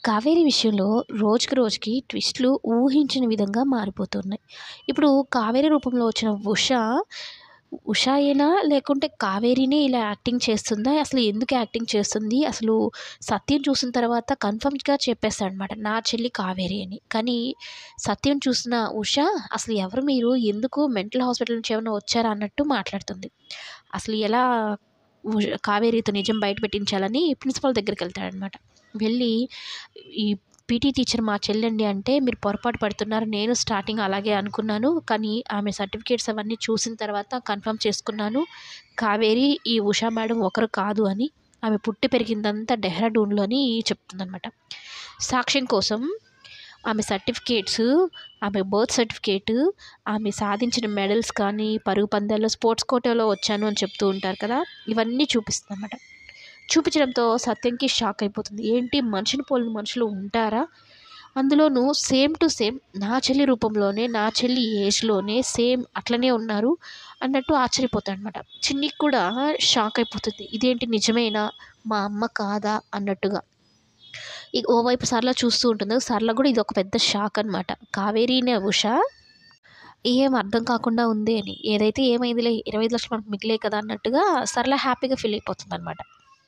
కావేరి విషయంలో రోజుకి రోజుకి ట్విస్టులు ఊహించని విధంగా మారిపోతున్నాయి. ఇప్పుడు కావేరి రూపంలో వచ్చిన ఉషాయేనా? లేకుంటే కావేరినే ఇలా యాక్టింగ్ చేస్తుందా? అసలు ఎందుకు యాక్టింగ్ చేస్తుంది? అసలు సత్యం చూసిన తర్వాత కన్ఫర్మ్‌గా చెప్పేసాడనమాట. నా చెల్లి కావేరి అని. కానీ సత్యం చూసిన ఉష అసలు ఎవరు మీరు? ఎందుకు మెంటల్ హాస్పిటల్ నుంచి ఏమన్నా వచ్చారా? అన్నట్టు మాట్లాడుతుంది. అసలు ఎలా కావేరితో నిజం బయట పెట్టించాలని ప్రిన్సిపల్ దగ్గరికెళ్తాడనమాట. వెళ్ళి ఈ పీటీ టీచర్ మా చెల్లండి అంటే, "మీరు పొరపాటు పడుతున్నారు. నేను స్టార్టింగ్ అలాగే అనుకున్నాను. కానీ ఆమె సర్టిఫికేట్స్ అవన్నీ చూసిన తర్వాత కన్ఫర్మ్ చేసుకున్నాను. కావేరి, ఈ ఉషా మేడం ఒకరు కాదు అని. ఆమె పుట్టి పెరిగిందంతా డెహ్రాడూన్‌లో" అని చెప్తుందనమాట. సాక్ష్యం కోసం ఆమె సర్టిఫికేట్స్, ఆమె బర్త్ సర్టిఫికేట్, ఆమె సాధించిన మెడల్స్ కానీ, పరుగు పందాల్లో స్పోర్ట్స్ కోటాలో వచ్చాను అని చెప్తూ ఉంటారు కదా! ఇవన్నీ చూపిస్తుందనమాట. చూపించడంతో సత్యంకి షాక్ అయిపోతుంది. ఏంటి మనిషిని పోలిన మనుషులు ఉంటారా? అందులోనూ సేమ్ టు సేమ్ నా చెల్లి రూపంలోనే, నా చెల్లి ఏజ్‌లోనే సేమ్ అట్లనే ఉన్నారు అన్నట్టు ఆశ్చర్యపోతాడనమాట. చిన్నికి కూడా షాక్ అయిపోతుంది. ఇదేంటి నిజమేనా? మా అమ్మ కాదా? అన్నట్టుగా. ఓవైపు సరళ చూస్తూ ఉంటుంది. సరళ కూడా ఇదొక పెద్ద షాక్ అనమాట. కావేరీనే ఉష ఏం అర్థం కాకుండా ఉంది అని. ఏదైతే ఏమైందిలే 25,00,000 మనకు మిగిలాయి కదా! అన్నట్టుగా సరళ హ్యాపీగా ఫీల్ అయిపోతుందనమాట.